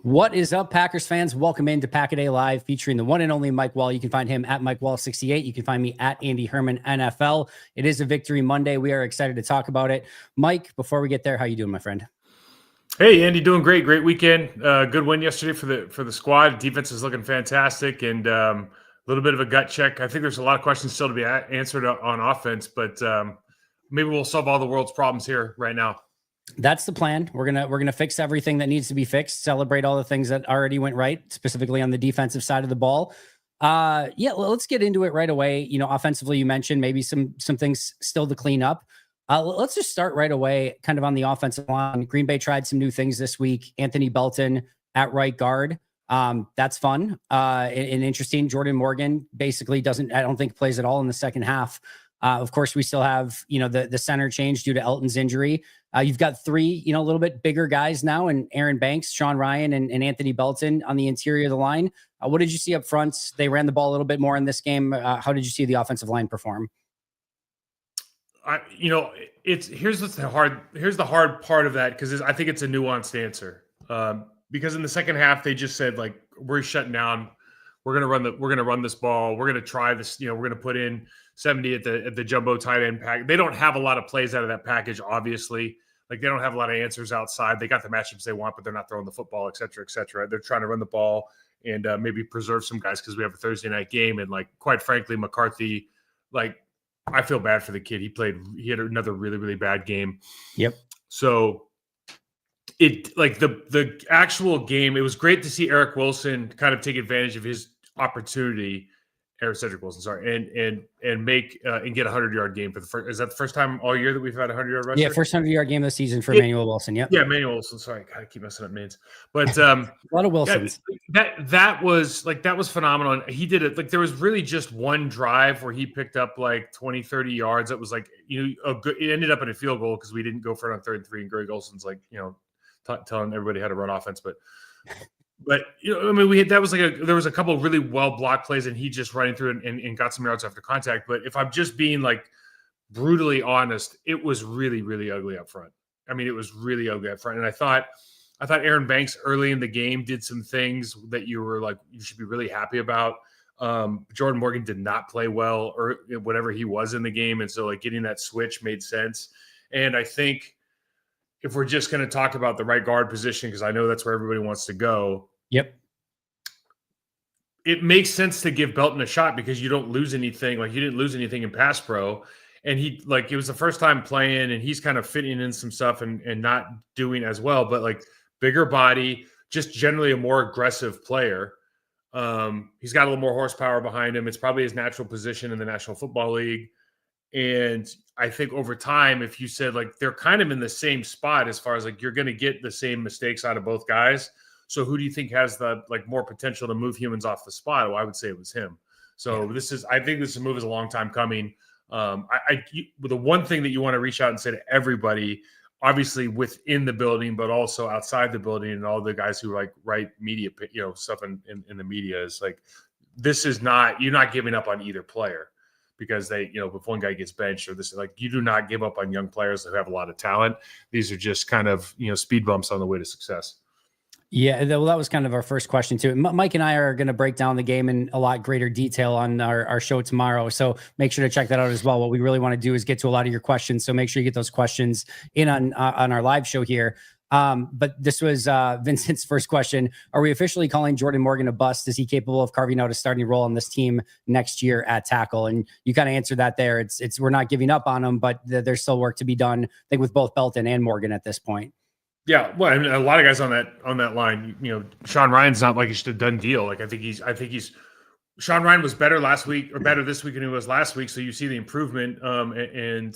What is up, Packers fans? Welcome into Pack-A-Day Live featuring the one and only Mike Wahle. You can find him at Mike Wahle68. You can find me at Andy Herman NFL. It is a Victory Monday. We are excited to talk about it. Mike, before we get there, how you doing, my friend? Hey, Andy, doing great. Great weekend. Good win yesterday for the squad. Defense is looking fantastic, and a little bit of a gut check. I think there's a lot of questions still to be answered on offense, but maybe we'll solve all the world's problems here right now. That's the plan. We're gonna fix everything that needs to be fixed. Celebrate all the things that already went right, specifically on the defensive side of the ball. Yeah, let's get into it right away. You know, offensively, you mentioned maybe some things still to clean up. Let's just start right away, kind of on the offensive line. Green Bay tried some new things this week. Anthony Belton at right guard. That's fun and interesting. Jordan Morgan basically I don't think plays at all in the second half. Of course, we still have, the center change due to Elton's injury. You've got three, a little bit bigger guys now, and Aaron Banks, Sean Ryan, and Anthony Belton on the interior of the line. What did you see up front? They ran the ball a little bit more in this game. How did you see the offensive line perform? Here's the hard part of that, because I think it's a nuanced answer. Because in the second half, they just said, like, we're shutting down. We're gonna run this ball. We're gonna try this. We're gonna put in 70 at the jumbo tight end pack. They don't have a lot of plays out of that package, obviously. Like, they don't have a lot of answers outside. They got the matchups they want, but they're not throwing the football, et cetera, et cetera. They're trying to run the ball and maybe preserve some guys because we have a Thursday night game. And, like, quite frankly, McCarthy, like, I feel bad for the kid. He had another really, really bad game. Yep. So the actual game, it was great to see Eric Wilson kind of take advantage of his opportunity. Cedric Wilson, sorry, and make and get a 100-yard game for the first. Is that the first time all year that we've had a 100-yard rusher? Yeah, first 100-yard game of the season for Emanuel Wilson. Yep. Yeah, Emanuel Wilson. Sorry, I keep messing up names, but a lot of Wilsons. Yeah, that was phenomenal. And he did it. Like, there was really just one drive where he picked up like 20, 30 yards. It was like, it ended up in a field goal because we didn't go for it on 3rd and 3, and Greg Olson's like, telling everybody how to run offense, but there was a couple of really well blocked plays, and he just running through and got some yards after contact. But if I'm just being like brutally honest, it was really, really ugly up front. I mean, it was really ugly up front. And I thought Aaron Banks early in the game did some things that you were like, you should be really happy about. Jordan Morgan did not play well, or whatever he was in the game. And so, like, getting that switch made sense. And I think, if we're just going to talk about the right guard position, because I know that's where everybody wants to go. Yep. It makes sense to give Belton a shot because you don't lose anything. Like, you didn't lose anything in pass pro. And it was the first time playing, and he's kind of fitting in some stuff and not doing as well, but like bigger body, just generally a more aggressive player. He's got a little more horsepower behind him. It's probably his natural position in the National Football League. And I think over time, if you said, like, they're kind of in the same spot as far as, like, you're going to get the same mistakes out of both guys. So who do you think has the, like, more potential to move humans off the spot? Well, I would say it was him. So I think this move is a long time coming. The one thing that you want to reach out and say to everybody, obviously within the building, but also outside the building, and all the guys who like write media, stuff in the media, is like, you're not giving up on either player. Because they, if one guy gets benched or this, like, you do not give up on young players who have a lot of talent. These are just kind of, speed bumps on the way to success. Yeah, well, that was kind of our first question too. Mike and I are going to break down the game in a lot greater detail on our show tomorrow. So make sure to check that out as well. What we really want to do is get to a lot of your questions. So make sure you get those questions in on our live show here. But this was Vincent's first question. Are we officially calling Jordan Morgan a bust? Is he capable of carving out a starting role on this team next year at tackle? And you kind of answered that there. It's we're not giving up on him, but there's still work to be done, I think, with both Belton and Morgan at this point. Yeah, well, I mean, a lot of guys on that line. Sean Ryan's not like he's just a done deal. Like, I think he's Sean Ryan was better last week, or better this week than he was last week. So you see the improvement, and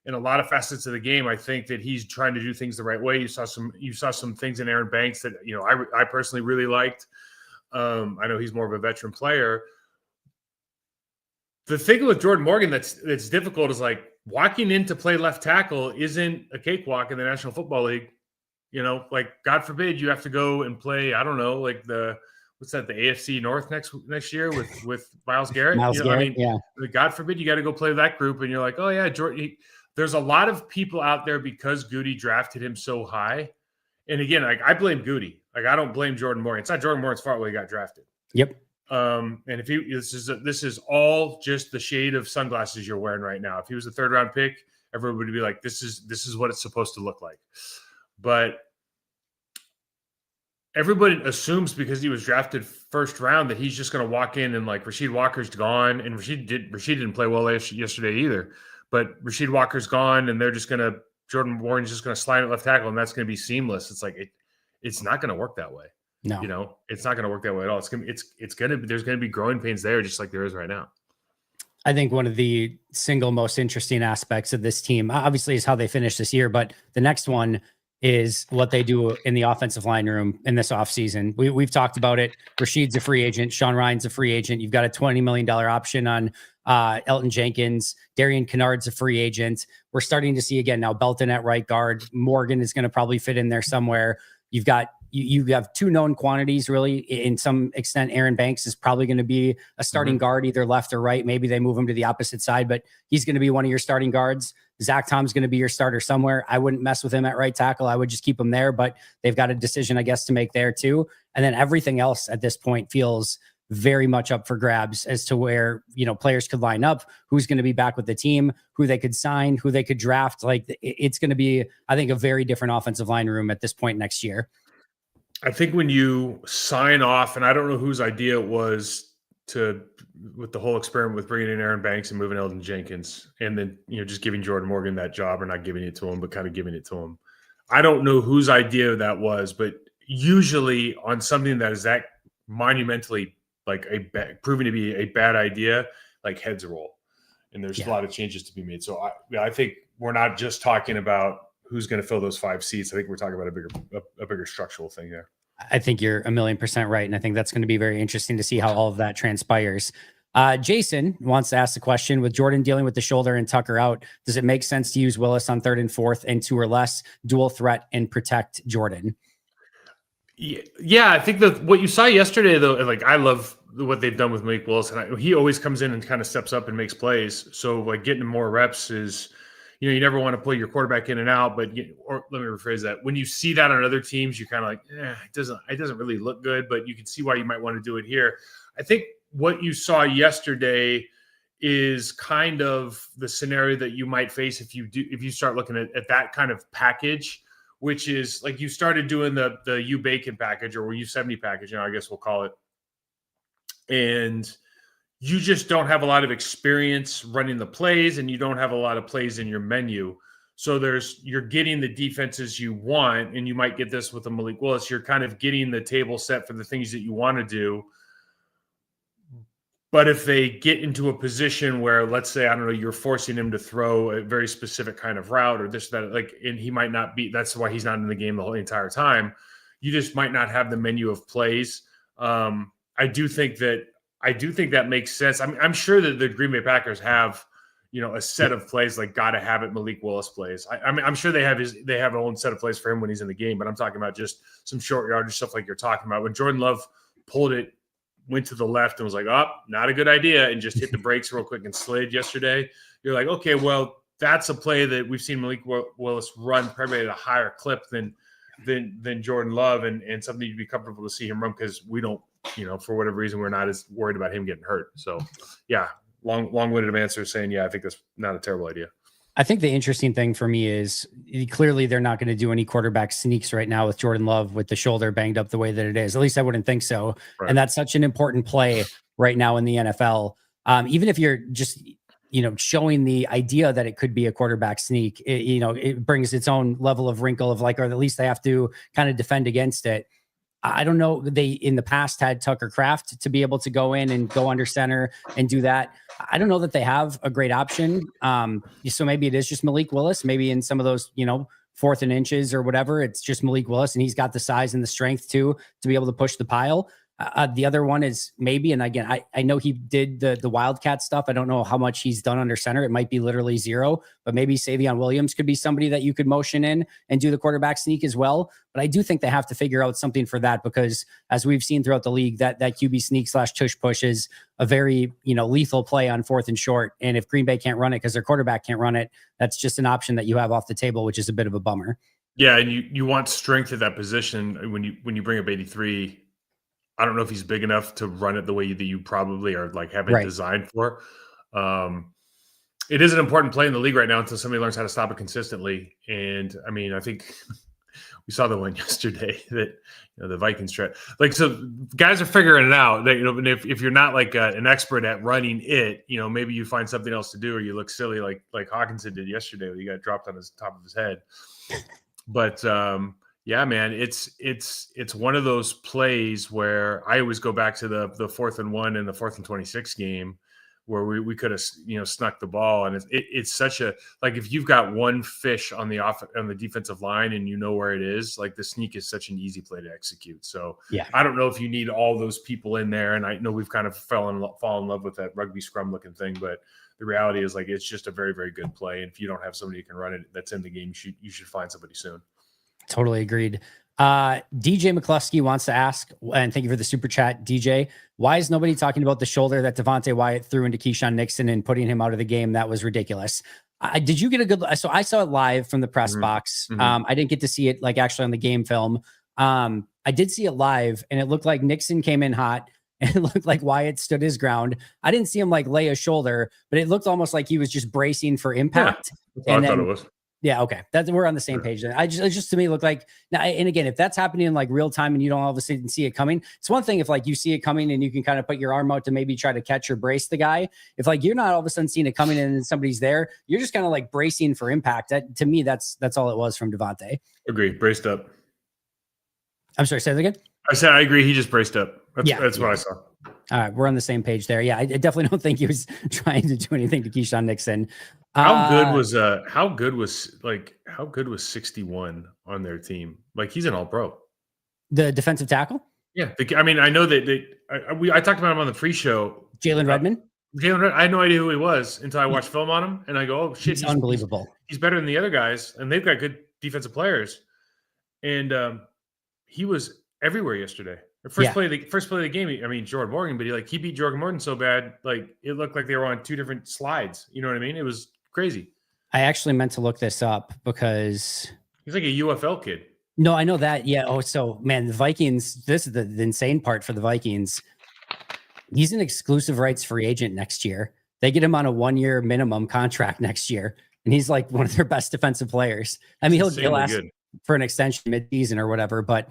in a lot of facets of the game, I think that he's trying to do things the right way. You saw some things in Aaron Banks that I personally really liked. I know he's more of a veteran player. The thing with Jordan Morgan that's difficult is, like, walking in to play left tackle isn't a cakewalk in the National Football League. Like, God forbid you have to go and play, I don't know, like the AFC North next year with Myles Garrett. Yeah. God forbid you got to go play that group, and you're like, oh yeah, Jordan. There's a lot of people out there, because Goody drafted him so high. And again, like, I blame Goody. Like, I don't blame Jordan Morgan. It's not Jordan Morgan's fault when he got drafted. Yep. And if this is all just the shade of sunglasses you're wearing right now. If he was a 3rd round pick, everybody would be like, this is what it's supposed to look like. But everybody assumes because he was drafted 1st round that he's just going to walk in and like Rasheed Walker's gone, and Rasheed didn't play well yesterday either. But Rasheed Walker's gone, and they're just going to Jordan Morgan's just going to slide at left tackle, and that's going to be seamless. It's like it's not going to work that way. No, you know, it's not going to work that way at all. There's going to be growing pains there, just like there is right now. I think one of the single most interesting aspects of this team, obviously, is how they finish this year. But the next one is what they do in the offensive line room in this offseason. We've talked about it. Rasheed's a free agent. Sean Ryan's a free agent. You've got a $20 million option on Elton Jenkins. Darian Kennard's a free agent. We're starting to see again now Belton at right guard. Morgan is going to probably fit in there somewhere. You've got you have 2 known quantities, really. In some extent, Aaron Banks is probably going to be a starting guard, either left or right. Maybe they move him to the opposite side, but he's going to be one of your starting guards. Zach Tom's going to be your starter somewhere. I wouldn't mess with him at right tackle. I would just keep him there, but they've got a decision, I guess, to make there too. And then everything else at this point feels very much up for grabs as to where, players could line up, who's going to be back with the team, who they could sign, who they could draft. Like, it's going to be, I think, a very different offensive line room at this point next year. I think when you sign off, and I don't know whose idea it was with the whole experiment with bringing in Aaron Banks and moving Elton Jenkins, and then, just giving Jordan Morgan that job, or not giving it to him, but kind of giving it to him. I don't know whose idea that was, but usually on something that is that monumentally like proving to be a bad idea, like heads roll, and there's a lot of changes to be made. So I think we're not just talking about who's going to fill those 5 seats. I think we're talking about a bigger structural thing there. I think you're 1,000,000% right. And I think that's going to be very interesting to see how all of that transpires. Jason wants to ask the question, with Jordan dealing with the shoulder and Tucker out, does it make sense to use Willis on 3rd and 4th and 2 or less, dual threat, and protect Jordan? Yeah, I think that what you saw yesterday, though, like, I love what they've done with Malik Willis, and he always comes in and kind of steps up and makes plays. So like getting more reps is, you never want to pull your quarterback in and out, but or let me rephrase that. When you see that on other teams, you're kind of like, it doesn't really look good, but you can see why you might want to do it here. I think what you saw yesterday is kind of the scenario that you might face if you start looking at that kind of package, which is like you started doing the U Bacon package or U70 package, I guess we'll call it. And you just don't have a lot of experience running the plays, and you don't have a lot of plays in your menu. So you're getting the defenses you want, and you might get this with a Malik Willis. You're kind of getting the table set for the things that you want to do. But if they get into a position where, let's say, I don't know, you're forcing him to throw a very specific kind of route or this, that, like, and he might not be, that's why he's not in the game the whole entire time. You just might not have the menu of plays. I do think that makes sense. I'm sure that the Green Bay Packers have, a set of plays, like, gotta have it Malik Willis plays. I'm sure they have their own set of plays for him when he's in the game, but I'm talking about just some short yardage stuff like you're talking about. When Jordan Love pulled it, went to the left and was like, not a good idea, and just hit the brakes real quick and slid yesterday, you're like, okay, well, that's a play that we've seen Malik Willis run probably at a higher clip than Jordan Love, and something you'd be comfortable to see him run, because we don't, for whatever reason, we're not as worried about him getting hurt. So, yeah, long-winded answer saying, I think that's not a terrible idea. I think the interesting thing for me is clearly they're not going to do any quarterback sneaks right now with Jordan Love with the shoulder banged up the way that it is. At least I wouldn't think so. Right. And that's such an important play right now in the NFL. Even if you're just, showing the idea that it could be a quarterback sneak, it brings its own level of wrinkle of like, or at least they have to kind of defend against it. I don't know. They in the past had Tucker Kraft to be able to go in and go under center and do that. I don't know that they have a great option. So maybe it is just Malik Willis. Maybe in some of those, 4th and inches or whatever, it's just Malik Willis, and he's got the size and the strength to be able to push the pile. The other one is maybe, and again, I know he did the Wildcat stuff. I don't know how much he's done under center. It might be literally 0, but maybe Savion Williams could be somebody that you could motion in and do the quarterback sneak as well. But I do think they have to figure out something for that, because as we've seen throughout the league, that QB sneak / tush push is a very, lethal play on 4th and short. And if Green Bay can't run it because their quarterback can't run it, that's just an option that you have off the table, which is a bit of a bummer. Yeah, and you want strength at that position when you bring up 83. I don't know if he's big enough to run it the way that you probably are like have it Right. designed for. It is an important play in the league right now until somebody learns how to stop it consistently. And I mean, I think we saw the one yesterday that the Vikings tried. Like, so guys are figuring it out. That, and if you're not like an expert at running it, maybe you find something else to do, or you look silly like Hawkinson did yesterday when he got dropped on his top of his head. But yeah, man, it's one of those plays where I always go back to the 4th and 1 and the 4th and 26 game where we could have snuck the ball, and it's such a, like, if you've got one fish on the defensive line and you know where it is, like, the sneak is such an easy play to execute. So Yeah, I don't know if you need all those people in there, and I know we've kind of fallen in love with that rugby scrum looking thing, but the reality is, like, it's just a very, very good play, and if you don't have somebody who can run it that's in the game, you should find somebody soon. totally agreed. DJ McCluskey wants to ask, and thank you for the super chat, DJ. Why is nobody talking about the shoulder that Devontae Wyatt threw into Keyshawn Nixon and putting him out of the game? That was ridiculous. Did you get a good? So I saw it live from the press box. I didn't get to see it like actually on the game film. I did see it live, and it looked like Nixon came in hot, and it looked like Wyatt stood his ground. I didn't see him like lay a shoulder, but it looked almost like he was just bracing for impact. Yeah, I thought it was. Yeah, okay. We're on the same page then. It just to me looked like now, and again, if that's happening in like real time and you don't all of a sudden see it coming, it's one thing if like you see it coming and you can kind of put your arm out to maybe try to catch or brace the guy. If like you're not all of a sudden seeing it coming in and somebody's there, you're just kind of like bracing for impact. That to me, that's all it was from Devontae. Agree, braced up. I'm sorry, say that again. I said I agree. He just braced up. That's what I saw. All right, we're on the same page there. Yeah, I definitely don't think he was trying to do anything to Keyshawn Nixon. How good was 61 on their team? Like, he's an all-pro. The defensive tackle? Yeah. I mean, I know that I talked about him on the pre-show. Jalen Redmond? I had no idea who he was until I watched film on him, and I go, oh, shit. He's unbelievable. He's better than the other guys, and they've got good defensive players. And he was everywhere yesterday. First play of the game. I mean, Jordan Morgan, but he beat Jordan Morgan so bad, like it looked like they were on two different slides. You know what I mean? It was crazy. I actually meant to look this up because he's like a UFL kid. No, I know that. Yeah. Oh, so man, the Vikings. This is the insane part for the Vikings. He's an exclusive rights free agent next year. They get him on a 1-year minimum contract next year, and he's like one of their best defensive players. I mean, he'll ask for an extension mid-season or whatever, but.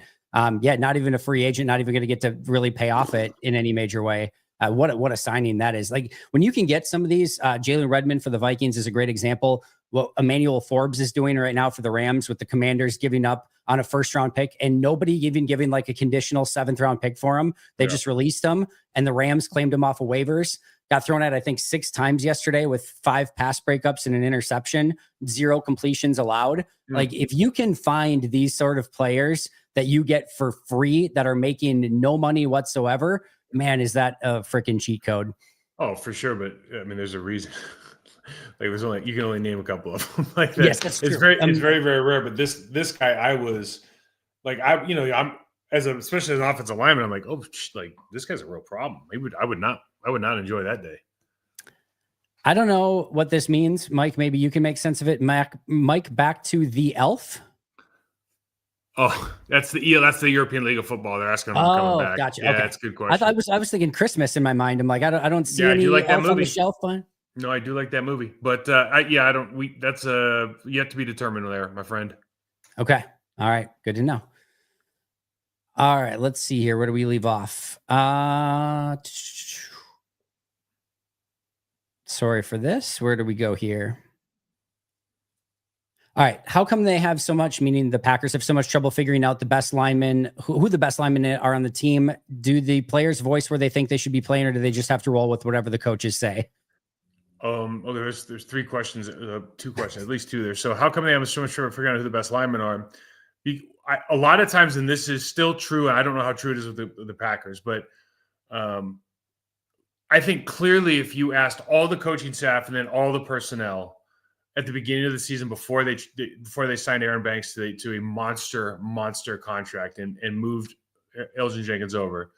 Yeah, not even a free agent, not even going to get to really pay off it in any major way. What a signing that is. Like when you can get some of these, Jalen Redmond for the Vikings is a great example. What Emanuel Forbes is doing right now for the Rams with the Commanders giving up on a 1st-round pick and nobody even giving like a conditional 7th-round pick for him. They just released him and the Rams claimed him off of waivers. Got thrown at, I think, 6 times yesterday with 5 pass breakups and an interception, 0 completions allowed. Like if you can find these sort of players that you get for free that are making no money whatsoever, man, is that a freaking cheat code? Oh, for sure. But I mean, there's a reason. Like you can only name a couple of them. Like that. Yes, that's true. It's very, very rare. But this guy, I was like, I'm especially as an offensive lineman, I'm like, oh, like this guy's a real problem. I would not enjoy that day. I don't know what this means, Mike. Maybe you can make sense of it. Mike, back to the elf. Oh, that's the European League of Football. They're asking him coming back. Gotcha. Yeah, okay. That's a good question. I was thinking Christmas in my mind. I'm like, I don't see any do you like that elf movie? on the shelf. No, I do like that movie, but I don't. That's yet to be determined there, my friend. Okay. All right. Good to know. All right. Let's see here. Where do we leave off? Sorry for this. Where do we go here? All right. How come they have so much, meaning the Packers have so much trouble figuring out the best linemen, who the best linemen are on the team? Do the players voice where they think they should be playing, or do they just have to roll with whatever the coaches say? Okay, there's 3 questions, 2 questions, at least 2 there. So how come they have so much trouble figuring out who the best linemen are? A lot of times, and this is still true, and I don't know how true it is with the Packers, but I think clearly if you asked all the coaching staff and then all the personnel at the beginning of the season before they signed Aaron Banks to a monster contract and moved Elgin Jenkins over,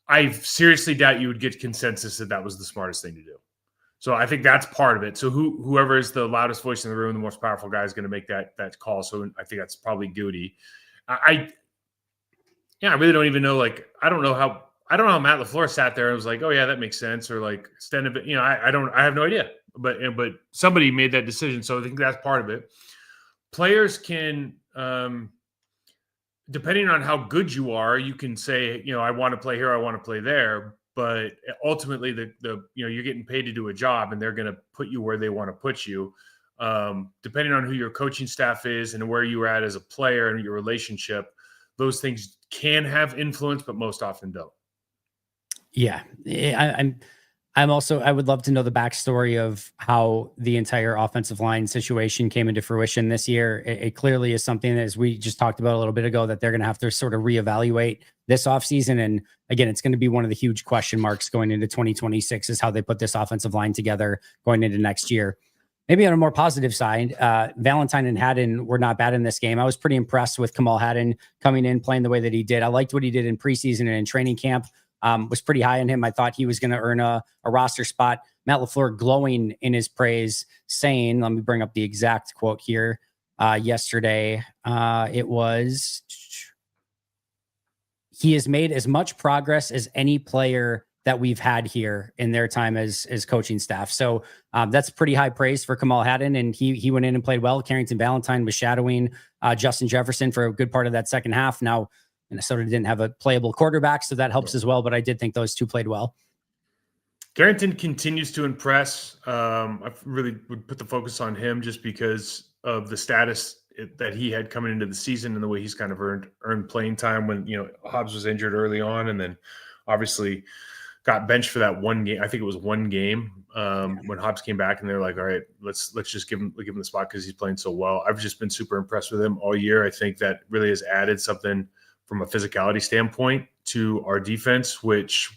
I seriously doubt you would get consensus that was the smartest thing to do. So I think that's part of it. So whoever is the loudest voice in the room, the most powerful guy, is going to make that call. So I think that's probably Goody. I really don't even know. Like, I don't know how Matt LaFleur sat there and was like, oh yeah, that makes sense. Or like Stenavich, I have no idea, but somebody made that decision. So I think that's part of it. Players can, depending on how good you are, you can say, I want to play here, I want to play there. But ultimately, you're getting paid to do a job, and they're going to put you where they want to put you. Depending on who your coaching staff is and where you are at as a player and your relationship, those things can have influence, but most often don't. Yeah, I would love to know the backstory of how the entire offensive line situation came into fruition this year. It clearly is something that, as we just talked about a little bit ago, that they're going to have to sort of reevaluate this offseason. And again, it's going to be one of the huge question marks going into 2026 is how they put this offensive line together going into next year. Maybe on a more positive side, Valentine and Haddon were not bad in this game. I was pretty impressed with Kamal Haddon coming in, playing the way that he did. I liked what he did in preseason and in training camp. Was pretty high on him. I thought he was going to earn a roster spot. Matt LaFleur glowing in his praise, saying, let me bring up the exact quote here. Yesterday, it was, he has made as much progress as any player that we've had here in their time as coaching staff. So that's pretty high praise for Kamal Haddon. And he went in and played well. Carrington Valentine was shadowing Justin Jefferson for a good part of that second half. Now, Minnesota didn't have a playable quarterback, so that helps as well. But I did think those two played well. Carrington continues to impress. I really would put the focus on him just because of the status that he had coming into the season and the way he's kind of earned playing time when Hobbs was injured early on, and then obviously got benched for that one game. I think it was one game when Hobbs came back, and they're like, all right, let's just give him the spot because he's playing so well. I've just been super impressed with him all year. I think that really has added something from a physicality standpoint to our defense, which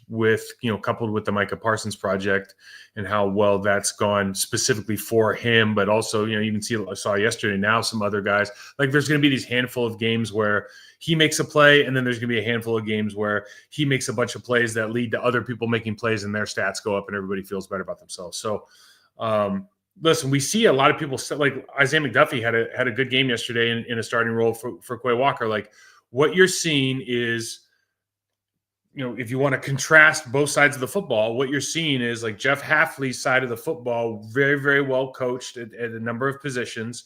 coupled with the Micah Parsons project and how well that's gone specifically for him, but also, you can see, I saw yesterday now some other guys, like there's going to be these handful of games where he makes a play, and then there's going to be a handful of games where he makes a bunch of plays that lead to other people making plays and their stats go up and everybody feels better about themselves. So, listen, we see a lot of people like Isaiah McDuffie had a good game yesterday in a starting role for Quay Walker. Like, what you're seeing is, if you want to contrast both sides of the football, what you're seeing is like Jeff Hafley's side of the football, very, very well coached at a number of positions.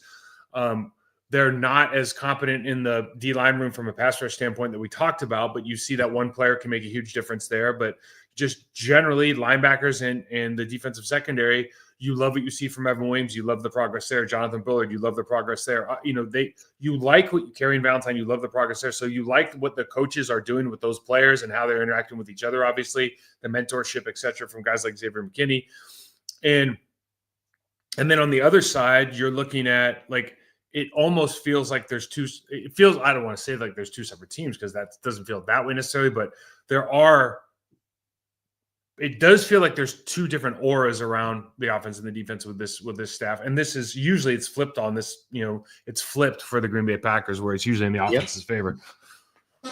They're not as competent in the D-line room from a pass rush standpoint that we talked about, but you see that one player can make a huge difference there. But just generally, linebackers and the defensive secondary, you love what you see from Evan Williams. You love the progress there. Jonathan Bullard, you love the progress there. You like what Carrington Valentine, you love the progress there. So you like what the coaches are doing with those players and how they're interacting with each other, obviously, the mentorship, et cetera, from guys like Xavier McKinney. And then on the other side, you're looking at, like, it almost feels like there's I don't want to say like there's two separate teams because that doesn't feel that way necessarily, but it does feel like there's two different auras around the offense and the defense with this staff. And this is usually it's flipped on this, it's flipped for the Green Bay Packers where it's usually in the offense's favor.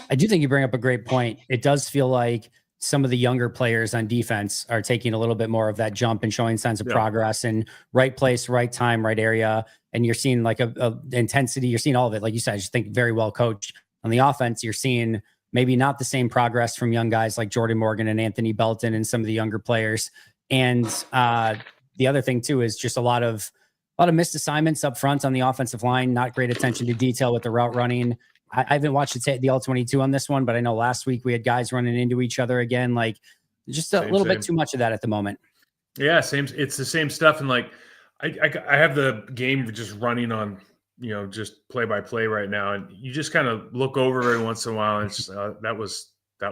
I do think you bring up a great point. It does feel like some of the younger players on defense are taking a little bit more of that jump and showing signs of progress and right place, right time, right area. And you're seeing like a intensity. You're seeing all of it. Like you said, I just think very well coached. On the offense, you're seeing maybe not the same progress from young guys like Jordan Morgan and Anthony Belton and some of the younger players. And the other thing too is just a lot of missed assignments up front on the offensive line. Not great attention to detail with the route running. I haven't watched the all-22 on this one, but I know last week we had guys running into each other again. Like just a little bit too much of that at the moment. Yeah, same. It's the same stuff. And like, I have the game just running on, just play by play right now. And you just kind of look over every once in a while and it's just, that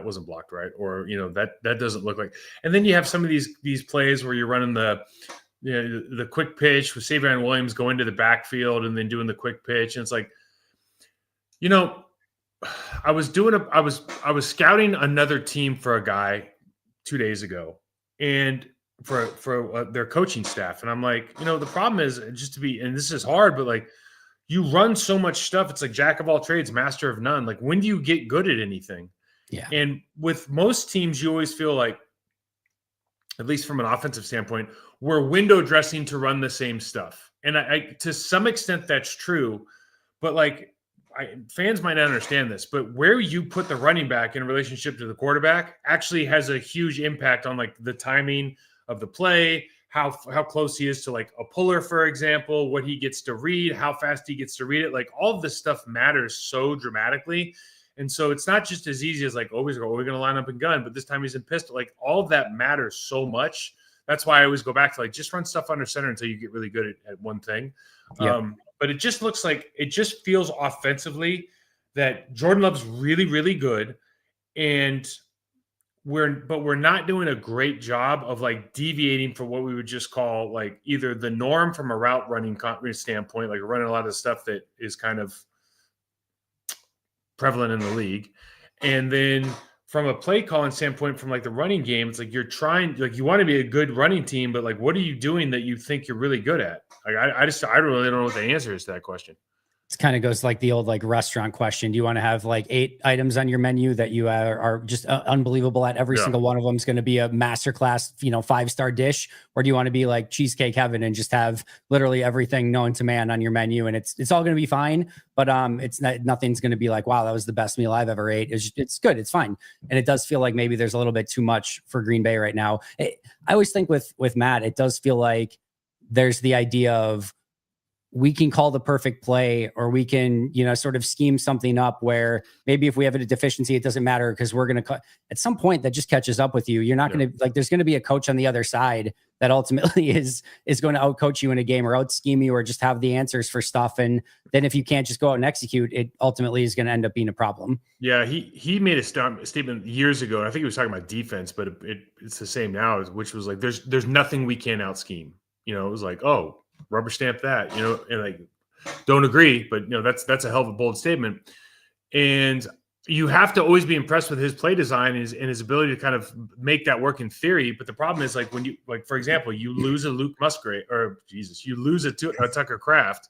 wasn't blocked right. Or, that doesn't look like, and then you have some of these plays where you're running the quick pitch with Savion Williams going to the backfield and then doing the quick pitch. And it's like, I was scouting another team for a guy 2 days ago and for their coaching staff. And I'm like, the problem is and this is hard, but like you run so much stuff. It's like jack of all trades, master of none. Like when do you get good at anything? Yeah. And with most teams, you always feel like at least from an offensive standpoint, we're window dressing to run the same stuff. And I to some extent that's true, but like fans might not understand this, but where you put the running back in relationship to the quarterback actually has a huge impact on like the timing of the play, how close he is to like a puller, for example, what he gets to read, how fast he gets to read it. Like all of this stuff matters so dramatically. And so it's not just as easy as like, oh, we're going to line up in gun, but this time he's in pistol. Like all of that matters so much. That's why I always go back to like, just run stuff under center until you get really good at one thing. Yep. But it just looks like, it just feels offensively that Jordan Love's really, really good. And we're not doing a great job of like deviating from what we would just call like either the norm from a route running standpoint, like we're running a lot of stuff that is kind of prevalent in the league. And then from a play calling standpoint, from like the running game, it's like you're trying, like you want to be a good running team, but like what are you doing that you think you're really good at? Like I really don't know what the answer is to that question. It kind of goes like the old like restaurant question. Do you want to have like 8 items on your menu that you are just unbelievable at? Every single one of them is going to be a masterclass, 5-star dish, or do you want to be like Cheesecake Heaven and just have literally everything known to man on your menu, and it's all going to be fine, but it's nothing's going to be like, wow, that was the best meal I've ever ate. It's good, it's fine, and it does feel like maybe there's a little bit too much for Green Bay right now. I always think with Matt, it does feel like there's the idea of we can call the perfect play, or we can, sort of scheme something up where maybe if we have a deficiency, it doesn't matter because we're going to at some point that just catches up with you. You're not going to like, there's going to be a coach on the other side that ultimately is going to out coach you in a game or out scheme you or just have the answers for stuff. And then if you can't just go out and execute, it ultimately is going to end up being a problem. Yeah. He made a statement years ago, and I think he was talking about defense, but it's the same now, which was like, there's nothing we can out scheme. It was like, oh, rubber stamp that, and like, don't agree, but that's a hell of a bold statement. And you have to always be impressed with his play design and his ability to kind of make that work in theory. But the problem is like when you, like, for example, you lose a Luke Musgrave, you lose a Tucker Kraft,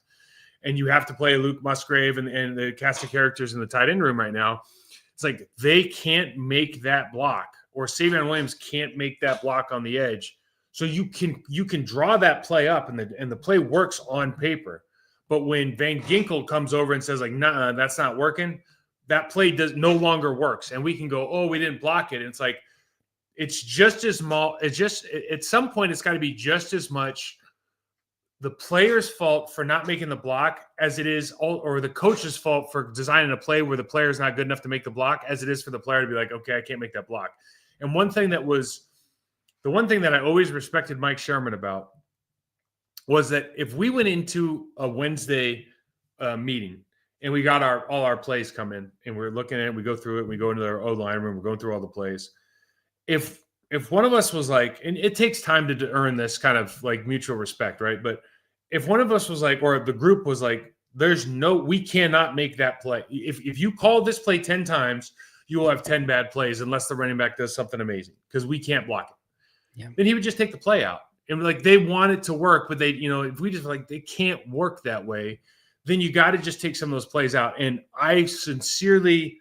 and you have to play Luke Musgrave and the cast of characters in the tight end room right now. It's like, they can't make that block, or Savion Williams can't make that block on the edge. So you can draw that play up, and the play works on paper. But when Van Ginkel comes over and says like, nah, that's not working, that play no longer works. And we can go, oh, we didn't block it. And it's like, it's just as small. It's just, at some point, it's got to be just as much the player's fault for not making the block as it is, or the coach's fault for designing a play where the player is not good enough to make the block, as it is for the player to be like, okay, I can't make that block. And the one thing that I always respected Mike Sherman about was that if we went into a Wednesday meeting and we got all our plays come in and we're looking at it, we go through it, we go into our O-line room, we're going through all the plays. If one of us was like, and it takes time to earn this kind of like mutual respect, right? But if one of us was like, or the group was like, we cannot make that play. If you call this play 10 times, you will have 10 bad plays unless the running back does something amazing because we can't block it. Yeah. Then he would just take the play out. And like, they want it to work, but they, if we just like, they can't work that way, then you got to just take some of those plays out. And I seriously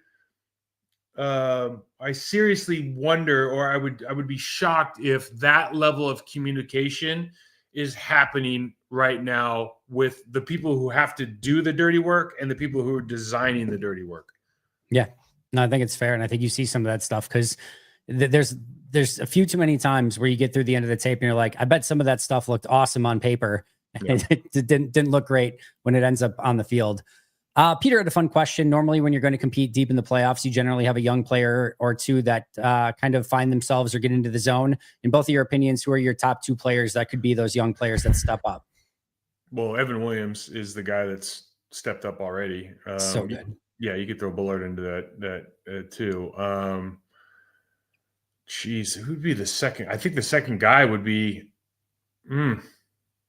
wonder, or I would be shocked if that level of communication is happening right now with the people who have to do the dirty work and the people who are designing the dirty work. Yeah, no, I think it's fair. And I think you see some of that stuff because there's a few too many times where you get through the end of the tape and you're like, I bet some of that stuff looked awesome on paper. Yeah. It didn't look great when it ends up on the field. Peter had a fun question. Normally, when you're going to compete deep in the playoffs, you generally have a young player or two that kind of find themselves or get into the zone. In both of your opinions, who are your top 2 players that could be those young players that step up? Well, Evan Williams is the guy that's stepped up already. So good. Yeah, you could throw Bullard into that too. Who'd be the second? I think the second guy would be.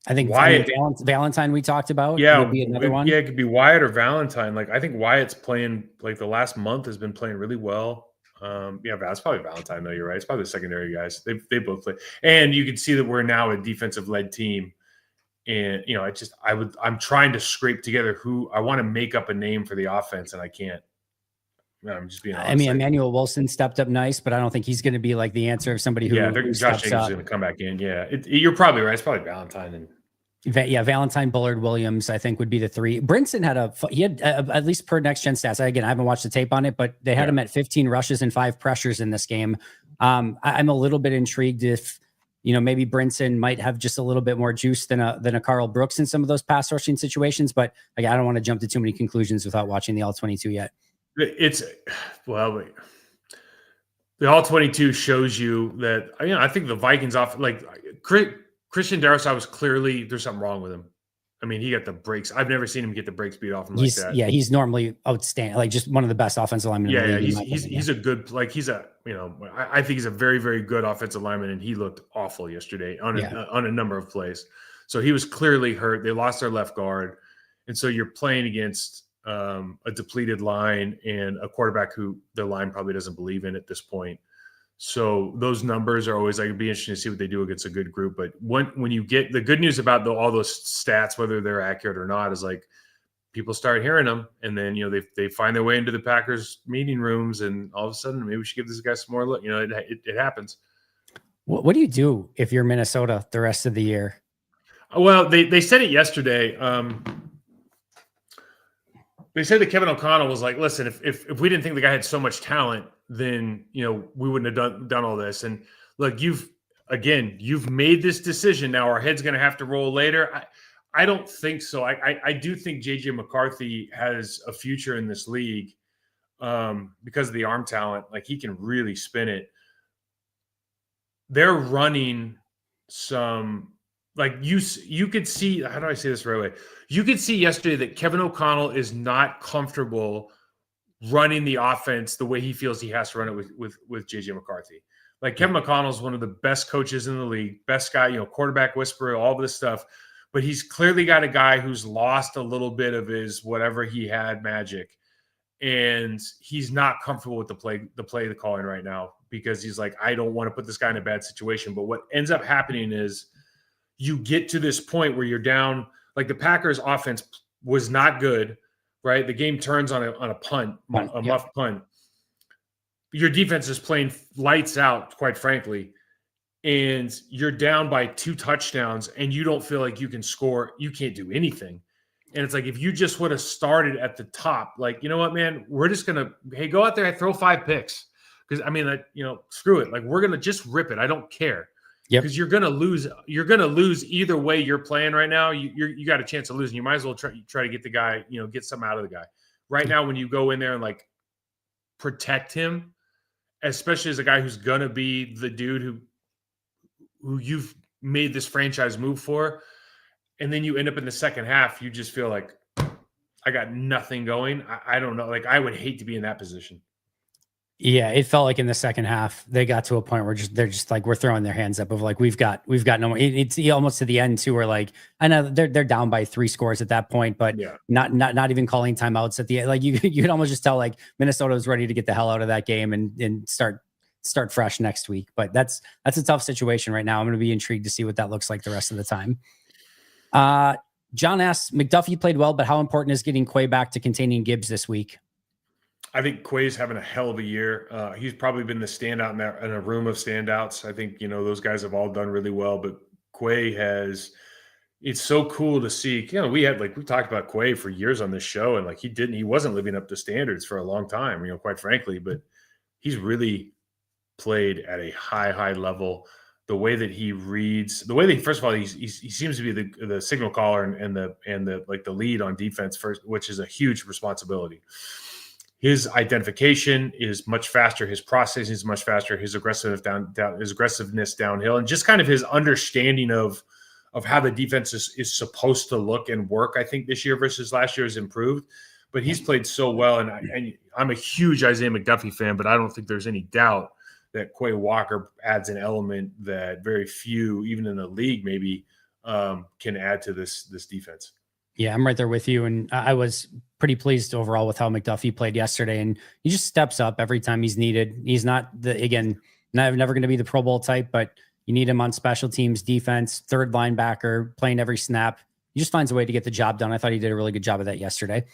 I think Wyatt. Valentine we talked about. Yeah, would be another one. Yeah, it could be Wyatt or Valentine. Like, I think Wyatt's playing, like, the last month has been playing really well. That's probably Valentine though. You're right. It's probably the secondary guys. They both play, and you can see that we're now a defensive led team. And I'm trying to scrape together who I want to make up a name for the offense, and I can't. I'm just being honest. I mean, Emanuel Wilson stepped up nice, but I don't think he's going to be like the answer of somebody who, Josh steps Jacobs up. is going to come back in. Yeah, you're probably right. It's probably Valentine and. Valentine, Bullard, Williams, I think would be the three. Brinson had at least per next gen stats. Again, I haven't watched the tape on it, but they had him at 15 rushes and 5 pressures in this game. I'm a little bit intrigued if, maybe Brinson might have just a little bit more juice than a Carl Brooks in some of those pass rushing situations. But again, I don't want to jump to too many conclusions without watching the all 22 yet. The all 22 shows you that, I think the Vikings off, like Christian Darrisaw was clearly, there's something wrong with him. I mean, he got the breaks. I've never seen him get the breaks beat off him like that. Yeah, he's normally outstanding, like just one of one of the best offensive linemen. Yeah, he's a good, like I think he's a very, very good offensive lineman, and he looked awful yesterday on a number of plays. So he was clearly hurt. They lost their left guard, and so you're playing against a depleted line and a quarterback who the line probably doesn't believe in at this point. So those numbers are always like, it'd be interesting to see what they do against a good group. But when you get the good news about all those stats, whether they're accurate or not, is like people start hearing them, and then they find their way into the Packers meeting rooms, and all of a sudden maybe we should give this guy some more look. It happens. What do you do if you're Minnesota the rest of the year? Well, they said it yesterday. They said that Kevin O'Connell was like, listen, if we didn't think the guy had so much talent, then, we wouldn't have done all this. And look, you've made this decision. Now our head's going to have to roll later. I don't think so. I do think JJ McCarthy has a future in this league because of the arm talent. Like, he can really spin it. They're running some, like, you could see, how do I say this the right way? You could see yesterday that Kevin O'Connell is not comfortable running the offense the way he feels he has to run it with JJ McCarthy. Like, Kevin McConnell is one of the best coaches in the league, best guy, quarterback whisperer, all this stuff. But he's clearly got a guy who's lost a little bit of his whatever he had magic, and he's not comfortable with the play calling right now because he's like, I don't want to put this guy in a bad situation. But what ends up happening is you get to this point where you're down. Like, the Packers' offense was not good. Right, the game turns on a punt, a muff punt. Your defense is playing lights out, quite frankly, and you're down by 2 touchdowns, and you don't feel like you can score. You can't do anything, and it's like, if you just would have started at the top, like, you know what, man, we're just gonna go out there and throw 5 picks because screw it, like, we're gonna just rip it. I don't care. Because you're gonna lose. You're gonna lose either way you're playing right now. You got a chance of losing. You might as well try to get the guy. Get something out of the guy. Right now, when you go in there and like protect him, especially as a guy who's gonna be the dude who you've made this franchise move for, and then you end up in the second half, you just feel like, I got nothing going. I don't know. Like, I would hate to be in that position. Yeah, it felt like in the second half they got to a point where they're just like, we're throwing their hands up of like, we've got no more. It's almost to the end too, where like, I know they're down by 3 scores at that point, but not even calling timeouts at the end. Like, you could almost just tell like Minnesota was ready to get the hell out of that game and start fresh next week. But that's a tough situation right now. I'm going to be intrigued to see what that looks like the rest of the time. John asks, McDuffie played well, but how important is getting Quay back to containing Gibbs this week? I think Quay's having a hell of a year. He's probably been the standout in a room of standouts. I think, those guys have all done really well, but Quay it's so cool to see. We talked about Quay for years on this show, and like, he wasn't living up to standards for a long time, quite frankly, but he's really played at a high level. The way that he reads, first of all, he seems to be the signal caller and the lead on defense first, which is a huge responsibility. His identification is much faster. His processing is much faster. His aggressiveness downhill, and just kind of his understanding of how the defense is supposed to look and work, I think this year versus last year has improved. But he's played so well, and I'm a huge Isaiah McDuffie fan, but I don't think there's any doubt that Quay Walker adds an element that very few, even in the league, maybe can add to this defense. Yeah, I'm right there with you. And I was pretty pleased overall with how McDuffie played yesterday. And he just steps up every time he's needed. He's not never going to be the Pro Bowl type, but you need him on special teams, defense, third linebacker, playing every snap. He just finds a way to get the job done. I thought he did a really good job of that yesterday.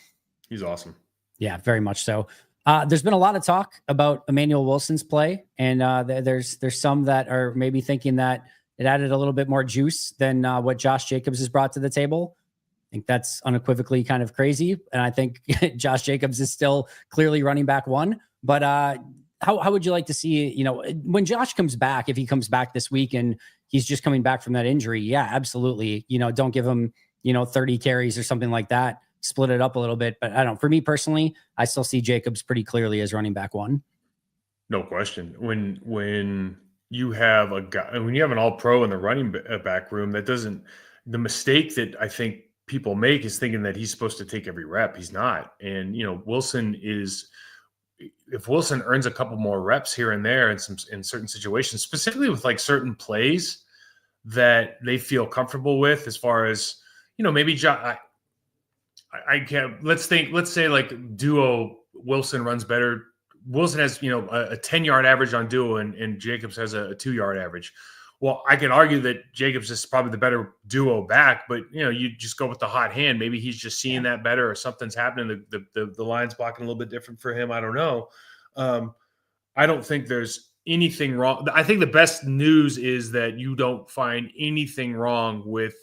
He's awesome. Yeah, very much so. There's been a lot of talk about Emanuel Wilson's play, and there's some that are maybe thinking that it added a little bit more juice than what Josh Jacobs has brought to the table. I think that's unequivocally kind of crazy, and I think Josh Jacobs is still clearly running back one. But how would you like to see, when Josh comes back, if he comes back this week and he's just coming back from that injury? Yeah, absolutely. Don't give him 30 carries or something like that. Split it up a little bit. But I don't. For me personally, I still see Jacobs pretty clearly as running back one. No question. When you have a guy, when you have an all-pro in the running back room, the mistake that I think people make is thinking that he's supposed to take every rep. He's not. And if Wilson earns a couple more reps here and there in certain situations, specifically with like certain plays that they feel comfortable with, as far as maybe I can't. Let's say like duo Wilson runs better. Wilson has a 10-yard average on duo, and Jacobs has a 2-yard average. Well, I can argue that Jacobs is probably the better duo back, but you just go with the hot hand. Maybe he's just seeing that better, or something's happening. The line's blocking a little bit different for him. I don't know. I don't think there's anything wrong. I think the best news is that you don't find anything wrong with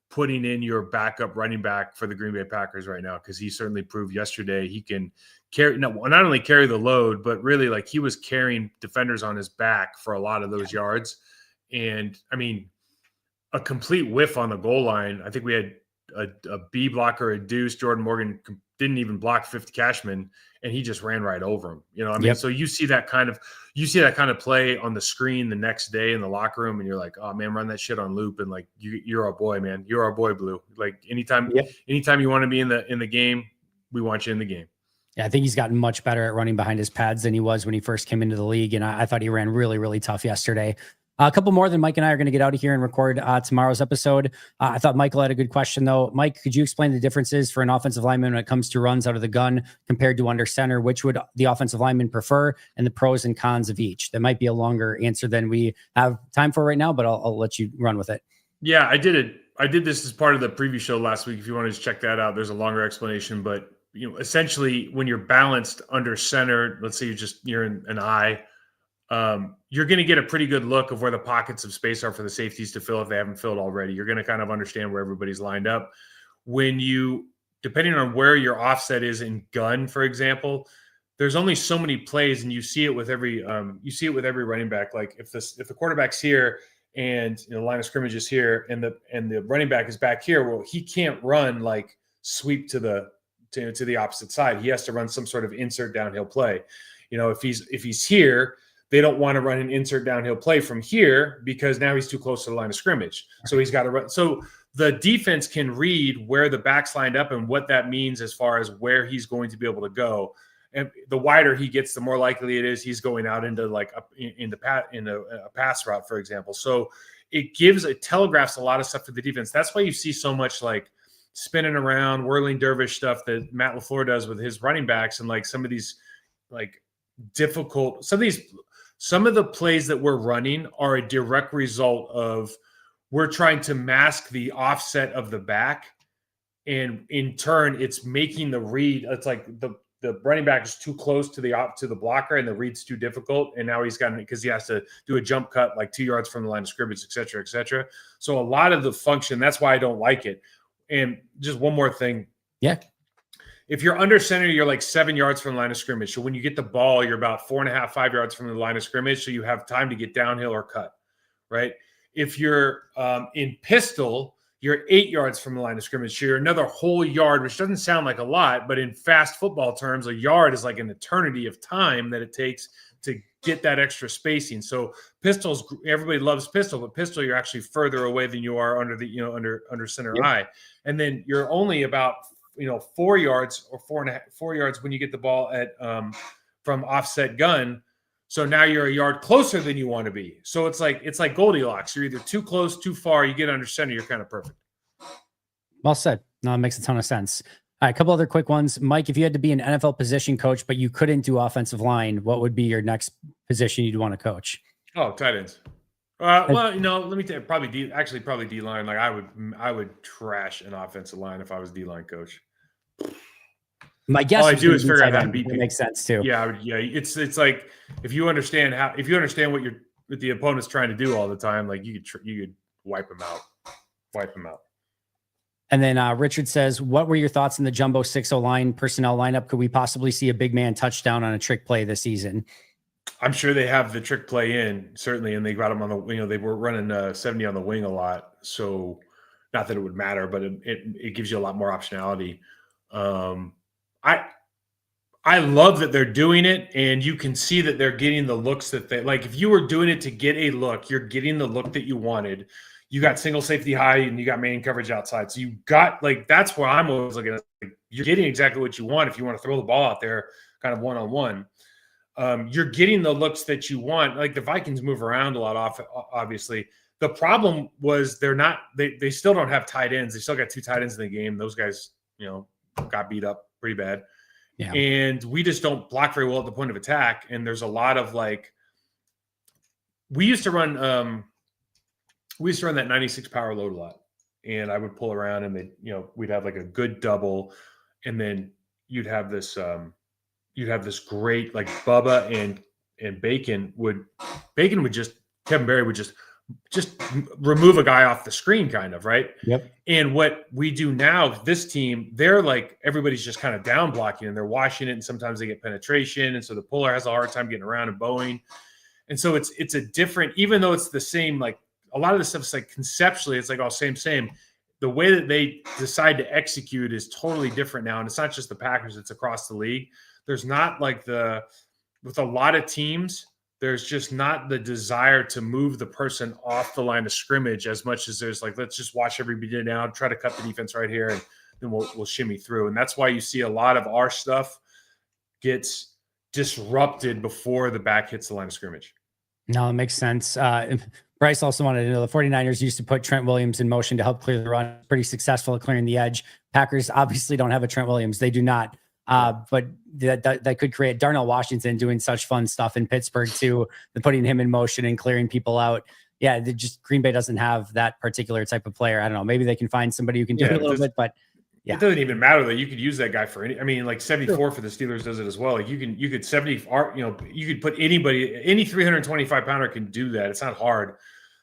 putting in your backup running back for the Green Bay Packers right now, because he certainly proved yesterday he can not only carry the load, but really, like, he was carrying defenders on his back for a lot of those yards. And I mean, a complete whiff on the goal line. I think we had a B blocker, a deuce. Jordan Morgan didn't even block 50 Cashman, and he just ran right over him. Yep. So you see that kind of play on the screen the next day in the locker room, and you're like, oh man, run that shit on loop. And like, you're our boy, man. You're our boy, Blue. Like anytime you want to be in the game, we want you in the game. Yeah, I think he's gotten much better at running behind his pads than he was when he first came into the league. And I thought he ran really, really tough yesterday. A couple more than Mike and I are going to get out of here and record tomorrow's episode. I thought Michael had a good question, though. Mike, could you explain the differences for an offensive lineman when it comes to runs out of the gun compared to under center? Which would the offensive lineman prefer, and the pros and cons of each? That might be a longer answer than we have time for right now, but I'll let you run with it. Yeah, I did it. I did this as part of the preview show last week. If you want to check that out, there's a longer explanation. But essentially, when you're balanced under center, let's say you're in an I. You're going to get a pretty good look of where the pockets of space are for the safeties to fill if they haven't filled already. You're going to kind of understand where everybody's lined up. Depending on where your offset is in gun, for example, there's only so many plays, and you see it with every running back. Like if the quarterback's here and the line of scrimmage is here, and the running back is back here, well, he can't run like sweep to the opposite side. He has to run some sort of insert downhill play. If he's here, they don't want to run an insert downhill play from here because now he's too close to the line of scrimmage. So he's got to run. So the defense can read where the back's lined up and what that means as far as where he's going to be able to go. And the wider he gets, the more likely it is he's going out into like a pass route, for example. So it telegraphs a lot of stuff to the defense. That's why you see so much like spinning around, whirling dervish stuff that Matt LaFleur does with his running backs, and like some of these like some of the plays that we're running are a direct result of we're trying to mask the offset of the back. And in turn, it's making the read. It's like the running back is too close to the blocker, and the read's too difficult. And now because he has to do a jump cut like 2 yards from the line of scrimmage, et cetera, et cetera. So a lot of the function, that's why I don't like it. And just one more thing. Yeah. If you're under center, you're like 7 yards from the line of scrimmage. So when you get the ball, you're about 4.5, 5 yards from the line of scrimmage. So you have time to get downhill or cut, right? If you're in pistol, you're 8 yards from the line of scrimmage. So you're another whole yard, which doesn't sound like a lot, but in fast football terms, a yard is like an eternity of time that it takes to get that extra spacing. So pistols, everybody loves pistol, but pistol, you're actually further away than you are under the, under center I. And then you're only about 4 yards or 4 yards when you get the ball at from offset gun. So now you're a yard closer than you want to be. So it's like Goldilocks. You're either too close, too far. You get under center, you're kind of perfect. Well said. No, it makes a ton of sense. All right, a couple other quick ones. Mike, if you had to be an NFL position coach, but you couldn't do offensive line, what would be your next position you'd want to coach? Oh, tight ends. Well, let me tell you, probably D-line. Like I would trash an offensive line if I was D-line coach. My guess All I was do gonna is be figure out tight how to end. beat That people. makes sense too. Yeah. It's like if you understand what the opponent's trying to do all the time, like you could wipe them out. And then Richard says, what were your thoughts on the jumbo 6-0 line personnel lineup? Could we possibly see a big man touchdown on a trick play this season? I'm sure they have the trick play in, certainly, and they got them on the, they were running 70 on the wing a lot. So not that it would matter, but it gives you a lot more optionality. I love that they're doing it, and you can see that they're getting the looks that they like. If you were doing it to get a look, you're getting the look that you wanted. You got single safety high and you got man coverage outside. So you got that's where I'm always looking at. You're getting exactly what you want if you want to throw the ball out there kind of one-on-one. You're getting the looks that you want. Like the Vikings move around a lot obviously. The problem was they still don't have tight ends. They still got 2 tight ends in the game. Those guys, got beat up pretty bad. Yeah. And we just don't block very well at the point of attack. And there's a lot of we used to run that 96 power load a lot. And I would pull around and we'd have like a good double. And then you'd have this great Bubba and Kevin Berry would just remove a guy off the screen kind of, right? Yep. And what we do now, this team, they're everybody's just kind of down blocking and they're washing it. And sometimes they get penetration. And so the puller has a hard time getting around and bowing. And so it's a different, even though it's the same, a lot of this stuff is conceptually, it's all same. The way that they decide to execute is totally different now. And it's not just the Packers, it's across the league. There's not with a lot of teams, there's just not the desire to move the person off the line of scrimmage as much as there's let's just watch everybody down, try to cut the defense right here, and then we'll shimmy through. And that's why you see a lot of our stuff gets disrupted before the back hits the line of scrimmage. No, it makes sense. Bryce also wanted to know the 49ers used to put Trent Williams in motion to help clear the run. Pretty successful at clearing the edge. Packers obviously don't have a Trent Williams. They do not. But that could create Darnell Washington doing such fun stuff in Pittsburgh too, putting him in motion and clearing people out. Yeah, Green Bay doesn't have that particular type of player. I don't know. Maybe they can find somebody who can do it a little bit, but yeah. It doesn't even matter that you could use that guy for any. I mean, 74 for the Steelers does it as well. You could 70. You could put anybody, any 325 pounder can do that. It's not hard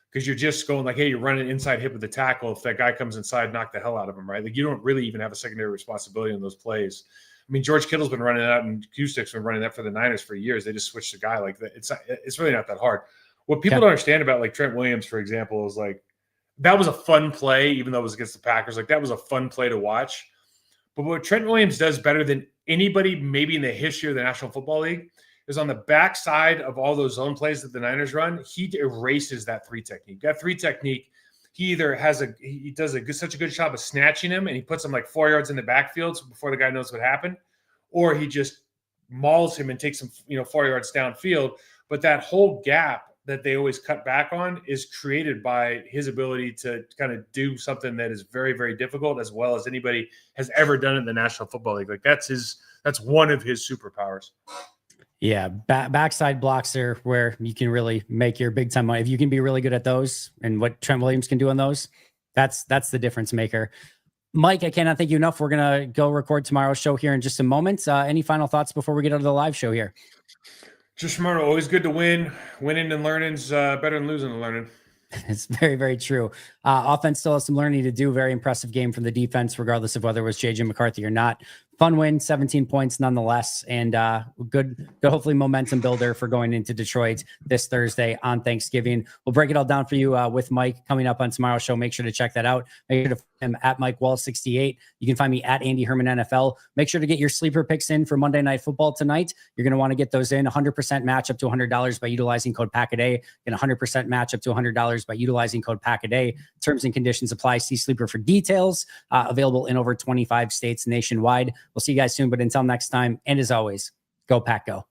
because you're just going hey, you're running inside hip of the tackle. If that guy comes inside, knock the hell out of him, right? You don't really even have a secondary responsibility in those plays. I mean, George Kittle's been running that, and Q-Stick's been running that for the Niners for years. They just switched the guy like that. It's really not that hard. What people don't understand about Trent Williams, for example, is that was a fun play, even though it was against the Packers. That was a fun play to watch. But what Trent Williams does better than anybody maybe in the history of the National Football League is on the backside of all those zone plays that the Niners run, he erases that 3 technique. That 3 technique, he either does such a good job of snatching him and he puts him 4 yards in the backfield before the guy knows what happened, or he just mauls him and takes him 4 yards downfield. But that whole gap that they always cut back on is created by his ability to kind of do something that is very, very difficult, as well as anybody has ever done in the National Football League. That's one of his superpowers. Yeah, backside blocks are where you can really make your big time money. If you can be really good at those, and what Trent Williams can do on those, that's the difference maker. Mike, I cannot thank you enough. We're gonna go record tomorrow's show here in just a moment. Any final thoughts before we get onto the live show here? Just remember, always good to win. Winning and learning's better than losing and learning. It's very, very true. Offense still has some learning to do. Very impressive game from the defense, regardless of whether it was JJ McCarthy or not. Fun win, 17 points nonetheless, and good, hopefully momentum builder for going into Detroit this Thursday on Thanksgiving. We'll break it all down for you with Mike coming up on tomorrow's show. Make sure to check that out. Make sure to find him at Mike Wall 68. You can find me at Andy Herman NFL. Make sure to get your sleeper picks in for Monday Night Football tonight. You're going to want to get those in. 100% match up to $100 by utilizing code PACKADAY, and 100% match up to $100 by utilizing code PACKADAY. Terms and conditions apply. See Sleeper for details. Available in over 25 states nationwide. We'll see you guys soon, but until next time, and as always, go Pack Go.